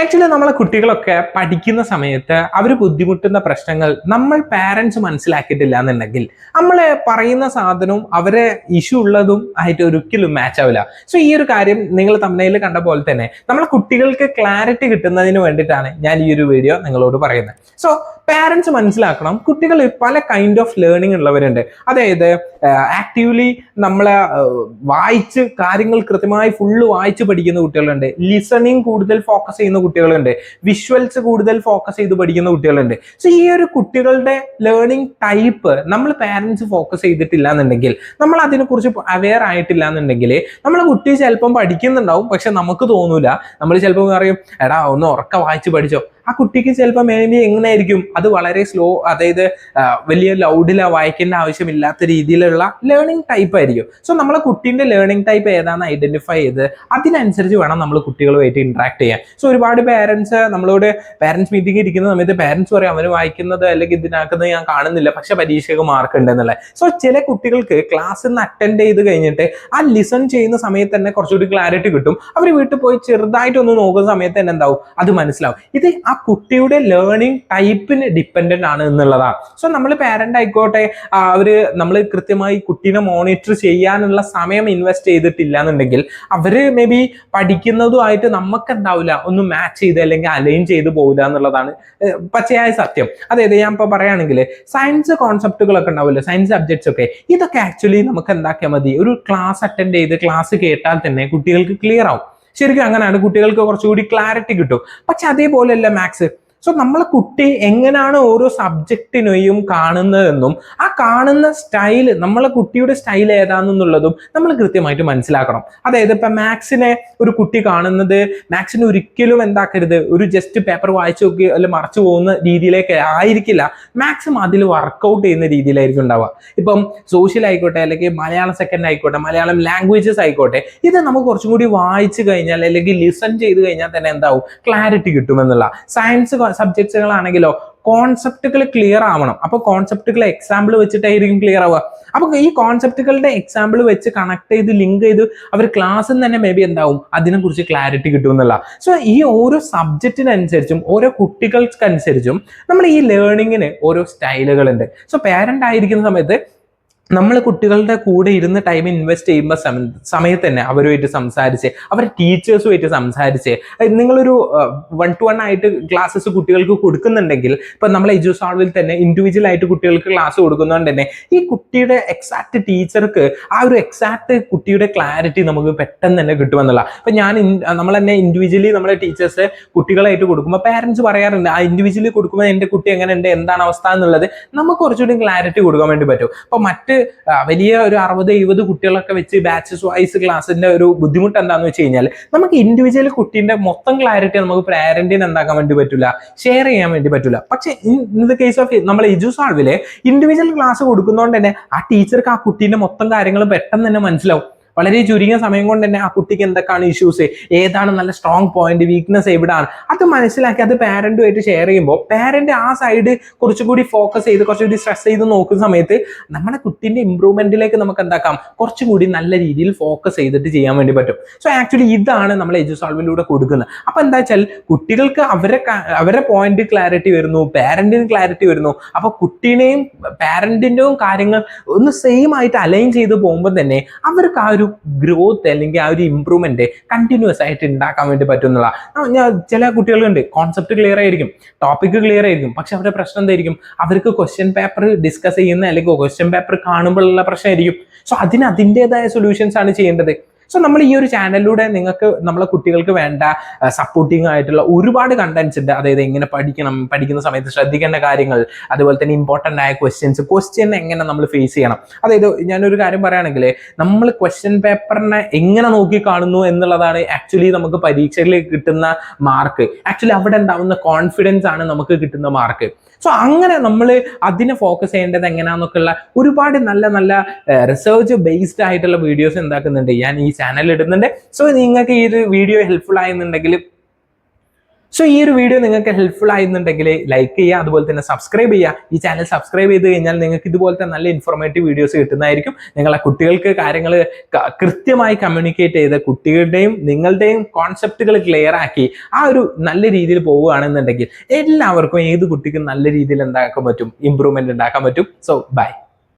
Actually നമ്മളെ കുട്ടികളൊക്കെ പഠിക്കുന്ന സമയത്ത് അവർ ബുദ്ധിമുട്ടുന്ന പ്രശ്നങ്ങൾ നമ്മൾ പാരൻസ് മനസ്സിലാക്കിയിട്ടില്ല എന്നുണ്ടെങ്കിൽ നമ്മൾ പറയുന്ന സാധനവും അവരെ ഇഷ്യൂ ഉള്ളതും ആയിട്ട് ഒരിക്കലും മാച്ച് ആവില്ല. സോ ഈ ഒരു കാര്യം നിങ്ങൾ തമ്മിൽ കണ്ട പോലെ തന്നെ നമ്മളെ കുട്ടികൾക്ക് ക്ലാരിറ്റി കിട്ടുന്നതിന് വേണ്ടിയിട്ടാണ് ഞാൻ ഈ ഒരു വീഡിയോ നിങ്ങളോട് പറയുന്നത്. സോ പാരൻസ് മനസ്സിലാക്കണം, കുട്ടികൾ പല കൈൻഡ് ഓഫ് ലേണിംഗ് ഉള്ളവരുണ്ട്. അതായത് ആക്റ്റീവ്ലി നമ്മളെ വായിച്ച് കാര്യങ്ങൾ കൃത്യമായി ഫുള്ള് വായിച്ച് പഠിക്കുന്ന കുട്ടികളുണ്ട്, ലിസണിങ് കൂടുതൽ ഫോക്കസ് ചെയ്യുന്ന കുട്ടികളുണ്ട്, വിഷ്വൽസ് കൂടുതൽ ഫോക്കസ് ചെയ്ത് പഠിക്കുന്ന കുട്ടികളുണ്ട്. സോ ഈ ഒരു കുട്ടികളുടെ ലേണിംഗ് ടൈപ്പ് നമ്മൾ പാരൻസ് ഫോക്കസ് ചെയ്തിട്ടില്ല എന്നുണ്ടെങ്കിൽ, നമ്മൾ അതിനെക്കുറിച്ച് അവെയർ ആയിട്ടില്ല എന്നുണ്ടെങ്കിൽ നമ്മളെ കുട്ടി ചിലപ്പം പഠിക്കുന്നുണ്ടാവും, പക്ഷെ നമുക്ക് തോന്നൂല. നമ്മൾ ചിലപ്പോൾ പറയും, എടാ ഒന്ന് ഉറക്ക വായിച്ച് പഠിച്ചോ. ആ കുട്ടിക്ക് ചിലപ്പോൾ മേബി എങ്ങനെയായിരിക്കും അത് വളരെ സ്ലോ, അതായത് വലിയ ലൗഡില വായിക്കേണ്ട ആവശ്യമില്ലാത്ത രീതിയിലുള്ള ലേണിംഗ് ടൈപ്പ് ആയിരിക്കും. സോ നമ്മളെ കുട്ടീൻ്റെ ലേണിംഗ് ടൈപ്പ് ഏതാണെന്ന് ഐഡന്റിഫൈ ചെയ്ത് അതിനനുസരിച്ച് വേണം നമ്മൾ കുട്ടികളുമായിട്ട് ഇന്ററാക്ട് ചെയ്യാൻ. സോ ഒരുപാട് പേരൻസ് നമ്മളോട് പാരൻസ് മീറ്റിംഗ് ഇരിക്കുന്ന സമയത്ത് പാരൻസ് പറയും അവന് വായിക്കുന്നത് അല്ലെങ്കിൽ ഇതിനാക്കുന്നത് ഞാൻ കാണുന്നില്ല, പക്ഷെ പരീക്ഷയ്ക്ക് മാർക്ക് ഉണ്ട് എന്നുള്ളത്. സോ ചില കുട്ടികൾക്ക് ക്ലാസ്സിൽ നിന്ന് അറ്റൻഡ് ചെയ്ത് കഴിഞ്ഞിട്ട് ആ ലിസൺ ചെയ്യുന്ന സമയത്ത് തന്നെ കുറച്ചുകൂടി ക്ലാരിറ്റി കിട്ടും. അവർ വീട്ടിൽ പോയി ചെറുതായിട്ടൊന്ന് നോക്കുന്ന സമയത്ത് തന്നെ എന്താവും, അത് മനസ്സിലാവും. ഇത് ആ കുട്ടിയുടെ ലേണിംഗ് ടൈപ്പിന് ഡിപ്പെൻഡന്റ് ആണ് എന്നുള്ളതാണ്. സോ നമ്മൾ പാരന്റ് ആയിക്കോട്ടെ, നമ്മൾ കൃത്യമായി കുട്ടീനെ മോണിറ്റർ ചെയ്യാനുള്ള സമയം ഇൻവെസ്റ്റ് ചെയ്തിട്ടില്ല എന്നുണ്ടെങ്കിൽ അവര് മേ ബി പഠിക്കുന്നതുമായിട്ട് നമുക്ക് എന്താവില്ല, ഒന്ന് മാച്ച് ചെയ്ത് അല്ലെങ്കിൽ അലൈൻ ചെയ്ത് പോകില്ല എന്നുള്ളതാണ് പച്ചയായ സത്യം. അതായത് ഞാൻ ഇപ്പൊ പറയുകയാണെങ്കിൽ സയൻസ് കോൺസെപ്റ്റുകളൊക്കെ ഉണ്ടാവില്ല, സയൻസ് സബ്ജക്ട്സ് ഒക്കെ, ഇതൊക്കെ ആക്ച്വലി നമുക്ക് എന്താക്കിയാൽ മതി, ഒരു ക്ലാസ് അറ്റൻഡ് ചെയ്ത് ക്ലാസ് കേട്ടാൽ തന്നെ കുട്ടികൾക്ക് ക്ലിയർ ആവും. ശരിക്കും അങ്ങനെയാണ്, കുട്ടികൾക്ക് കുറച്ചുകൂടി ക്ലാരിറ്റി കിട്ടും. പക്ഷെ അതേപോലെയല്ല മാത്സ്. സോ നമ്മളെ കുട്ടി എങ്ങനെയാണ് ഓരോ സബ്ജക്റ്റിനെയും കാണുന്നതെന്നും ആ കാണുന്ന സ്റ്റൈല്, നമ്മളെ കുട്ടിയുടെ സ്റ്റൈൽ ഏതാണെന്നുള്ളതും നമ്മൾ കൃത്യമായിട്ട് മനസ്സിലാക്കണം. അതായത് ഇപ്പൊ മാത്സിനെ ഒരു കുട്ടി കാണുന്നത്, മാത്സിനെ ഒരിക്കലും എന്താക്കരുത്, ഒരു ജസ്റ്റ് പേപ്പർ വായിച്ചു നോക്കി അല്ലെ മറച്ചു പോകുന്ന രീതിയിലേക്ക് ആയിരിക്കില്ല. മാക്സിമം അതിൽ വർക്കൗട്ട് ചെയ്യുന്ന രീതിയിലായിരിക്കും ഉണ്ടാവുക. ഇപ്പം സോഷ്യൽ ആയിക്കോട്ടെ, അല്ലെങ്കിൽ മലയാളം സെക്കൻഡ് ആയിക്കോട്ടെ, മലയാളം ലാംഗ്വേജസ് ആയിക്കോട്ടെ, ഇത് നമുക്ക് കുറച്ചും കൂടി വായിച്ചു കഴിഞ്ഞാൽ അല്ലെങ്കിൽ ലിസൺ ചെയ്ത് കഴിഞ്ഞാൽ തന്നെ എന്താവും, ക്ലാരിറ്റി കിട്ടുമെന്നുള്ള. സയൻസ് സബ്ജക്ട്സുകളാണെങ്കിലോ കോൺസെപ്റ്റുകൾ ക്ലിയർ ആവണം. അപ്പൊ കോൺസെപ്റ്റുകൾ എക്സാമ്പിൾ വെച്ചിട്ടായിരിക്കും ക്ലിയർ ആവുക. അപ്പൊ ഈ കോൺസെപ്റ്റുകളുടെ എക്സാമ്പിൾ വെച്ച് കണക്ട് ചെയ്ത് ലിങ്ക് ചെയ്ത് അവർ ക്ലാസ്സിൽ തന്നെ മേ ബി എന്താവും, അതിനെക്കുറിച്ച് ക്ലാരിറ്റി കിട്ടും എന്നുള്ള. സോ ഈ ഓരോ സബ്ജക്റ്റിനനുസരിച്ചും ഓരോ കുട്ടികൾക്കനുസരിച്ചും നമ്മൾ ഈ ലേണിങ്ങിന് ഓരോ സ്റ്റൈലുകളുണ്ട്. സോ പാരന്റ് ആയിരിക്കുന്ന സമയത്ത് നമ്മൾ കുട്ടികളുടെ കൂടെ ഇരുന്ന് ടൈം ഇൻവെസ്റ്റ് ചെയ്യുമ്പോൾ സമയത്ത് തന്നെ അവരുമായിട്ട് സംസാരിച്ച്, അവരുടെ ടീച്ചേഴ്സുമായിട്ട് സംസാരിച്ച്, നിങ്ങളൊരു 1-to-1 ആയിട്ട് ക്ലാസ്സസ് കുട്ടികൾക്ക് കൊടുക്കുന്നുണ്ടെങ്കിൽ, ഇപ്പം നമ്മൾ എജുസോൾവിൽ തന്നെ ഇൻഡിവിജ്വൽ ആയിട്ട് കുട്ടികൾക്ക് ക്ലാസ് കൊടുക്കുന്നതുകൊണ്ട് തന്നെ ഈ കുട്ടിയുടെ എക്സാക്ട് ടീച്ചർക്ക് ആ ഒരു എക്സാക്ട് കുട്ടിയുടെ ക്ലാരിറ്റി നമുക്ക് പെട്ടെന്ന് തന്നെ കിട്ടുമെന്നുള്ള. ഇപ്പം നമ്മൾ തന്നെ ഇൻഡിവിജ്വലി നമ്മളെ ടീച്ചേഴ്സ് കുട്ടികളായിട്ട് കൊടുക്കുമ്പോൾ പാരൻസ് പറയാറുണ്ട്, ആ ഇൻഡിവിജ്വലി കൊടുക്കുമ്പോൾ എൻ്റെ കുട്ടി എങ്ങനെ ഉണ്ട്, എന്താണ് അവസ്ഥ എന്നുള്ളത് നമുക്ക് കുറച്ചുകൂടി ക്ലാരിറ്റി കൊടുക്കാൻ വേണ്ടി പറ്റും. അപ്പോൾ മറ്റ് വലിയ ഒരു 60-70 കുട്ടികളൊക്കെ വെച്ച് ബാച്ചസ് വൈസ് ക്ലാസ്സിന്റെ ഒരു ബുദ്ധിമുട്ട് എന്താണെന്ന് വെച്ച് കഴിഞ്ഞാൽ, നമുക്ക് ഇൻഡിവിജ്വൽ കുട്ടീന്റെ മൊത്തം ക്ലാരിറ്റി നമുക്ക് പാരന്റിന് എന്താക്കാൻ വേണ്ടി പറ്റില്ല, ഷെയർ ചെയ്യാൻ വേണ്ടി പറ്റില്ല. പക്ഷെ ഇൻ ദ കേസ് ഓഫ് നമ്മൾ എജുസോൾവില് ഇൻഡിവിജ്വൽ ക്ലാസ് കൊടുക്കുന്നതുകൊണ്ട് തന്നെ ആ ടീച്ചർക്ക് ആ കുട്ടീന്റെ മൊത്തം കാര്യങ്ങൾ പെട്ടെന്ന് തന്നെ മനസ്സിലാവും. വളരെ ചുരുങ്ങിയ സമയം കൊണ്ട് തന്നെ ആ കുട്ടിക്ക് എന്തൊക്കെയാണ് ഇഷ്യൂസ്, ഏതാണ് നല്ല സ്ട്രോങ് പോയിന്റ്, വീക്ക്നെസ് എവിടെയാണ്, അത് മനസ്സിലാക്കി അത് പാരന്റുമായിട്ട് ഷെയർ ചെയ്യുമ്പോൾ പാരന്റ് ആ സൈഡ് കുറച്ചുകൂടി ഫോക്കസ് ചെയ്ത് കുറച്ചുകൂടി സ്ട്രെസ് ചെയ്ത് നോക്കുന്ന സമയത്ത് നമ്മുടെ കുട്ടീൻ്റെ ഇമ്പ്രൂവ്മെന്റിലേക്ക് നമുക്ക് എന്താക്കാം, കുറച്ചുകൂടി നല്ല രീതിയിൽ ഫോക്കസ് ചെയ്തിട്ട് ചെയ്യാൻ വേണ്ടി പറ്റും. സോ ആക്ച്വലി ഇതാണ് നമ്മൾ എജുസോൾവിലൂടെ കൊടുക്കുന്നത്. അപ്പൊ എന്താ വെച്ചാൽ കുട്ടികൾക്ക് അവരുടെ പോയിന്റ് ക്ലാരിറ്റി വരുന്നു, പാരന്റിന് ക്ലാരിറ്റി വരുന്നു. അപ്പൊ കുട്ടീനെയും പാരന്റിന്റെയും കാര്യങ്ങൾ ഒന്ന് സെയിം ആയിട്ട് അലൈൻ ചെയ്ത് പോകുമ്പോൾ തന്നെ അവർക്ക് ആ ഒരു ഗ്രോത്ത് അല്ലെങ്കിൽ ആ ഒരു ഇമ്പ്രൂവ്മെന്റ് കണ്ടിന്യൂസ് ആയിട്ട് ഉണ്ടാക്കാൻ വേണ്ടി പറ്റുന്നുള്ള. ചില കുട്ടികളുണ്ട് കോൺസെപ്റ്റ് ക്ലിയർ ആയിരിക്കും, ടോപ്പിക് ക്ലിയർ ആയിരിക്കും, പക്ഷെ അവരുടെ പ്രശ്നം എന്തായിരിക്കും, അവർക്ക് ക്വസ്റ്റ്യൻ പേപ്പർ ഡിസ്കസ് ചെയ്യുന്ന അല്ലെങ്കിൽ ക്വസ്റ്റ്യൻ പേപ്പർ കാണുമ്പോഴുള്ള പ്രശ്നമായിരിക്കും. സോ അതിൻ്റെതായ സൊല്യൂഷൻസ് ആണ് ചെയ്യേണ്ടത്. സോ നമ്മൾ ഈ ഒരു ചാനലിലൂടെ നിങ്ങൾക്ക് നമ്മളെ കുട്ടികൾക്ക് വേണ്ട സപ്പോർട്ടിങ് ആയിട്ടുള്ള ഒരുപാട് കണ്ടന്റ്സ് ഉണ്ട്. അതായത് എങ്ങനെ പഠിക്കണം, പഠിക്കുന്ന സമയത്ത് ശ്രദ്ധിക്കേണ്ട കാര്യങ്ങൾ, അതുപോലെ തന്നെ ഇമ്പോർട്ടൻ്റ് ആയ ക്വസ്റ്റ്യൻ എങ്ങനെ നമ്മൾ ഫേസ് ചെയ്യണം. അതായത് ഞാനൊരു കാര്യം പറയുകയാണെങ്കിൽ, നമ്മൾ ക്വസ്റ്റ്യൻ പേപ്പറിനെ എങ്ങനെ നോക്കി കാണുന്നു എന്നുള്ളതാണ് ആക്ച്വലി നമുക്ക് പരീക്ഷയിൽ കിട്ടുന്ന മാർക്ക്. ആക്ച്വലി അവിടെ ഉണ്ടാവുന്ന കോൺഫിഡൻസ് ആണ് നമുക്ക് കിട്ടുന്ന മാർക്ക്. സോ അങ്ങനെ നമ്മൾ അതിനെ ഫോക്കസ് ചെയ്യേണ്ടത് എങ്ങനെയാണെന്നൊക്കെയുള്ള ഒരുപാട് നല്ല നല്ല റിസർച്ച് ബേസ്ഡ് ആയിട്ടുള്ള വീഡിയോസ് എന്താക്കുന്നുണ്ട്, ഞാൻ ഈ ചാനൽ ഇടുന്നുണ്ട്. സോ നിങ്ങൾക്ക് ഈ ഒരു വീഡിയോ ഹെൽപ്ഫുൾ ആയെന്നുണ്ടെങ്കിൽ സോ ഈ ഒരു വീഡിയോ നിങ്ങൾക്ക് ഹെൽപ്ഫുൾ ആയിരുന്നുണ്ടെങ്കിൽ ലൈക്ക് ചെയ്യുക, അതുപോലെ തന്നെ സബ്സ്ക്രൈബ് ചെയ്യുക. ഈ ചാനൽ സബ്സ്ക്രൈബ് ചെയ്ത് കഴിഞ്ഞാൽ നിങ്ങൾക്ക് ഇതുപോലത്തെ നല്ല ഇൻഫോർമേറ്റീവ് വീഡിയോസ് കിട്ടുന്നതായിരിക്കും. നിങ്ങളെ കുട്ടികൾക്ക് കാര്യങ്ങൾ കൃത്യമായി കമ്മ്യൂണിക്കേറ്റ് ചെയ്ത് കുട്ടികളുടെയും നിങ്ങളുടെയും കോൺസെപ്റ്റുകൾ ക്ലിയർ ആക്കി ആ ഒരു നല്ല രീതിയിൽ പോവുകയാണെന്നുണ്ടെങ്കിൽ എല്ലാവർക്കും, ഏത് കുട്ടിക്കും നല്ല രീതിയിൽ എന്താക്കാൻ പറ്റും, ഇമ്പ്രൂവ്മെന്റ് ഉണ്ടാക്കാൻ പറ്റും. So by.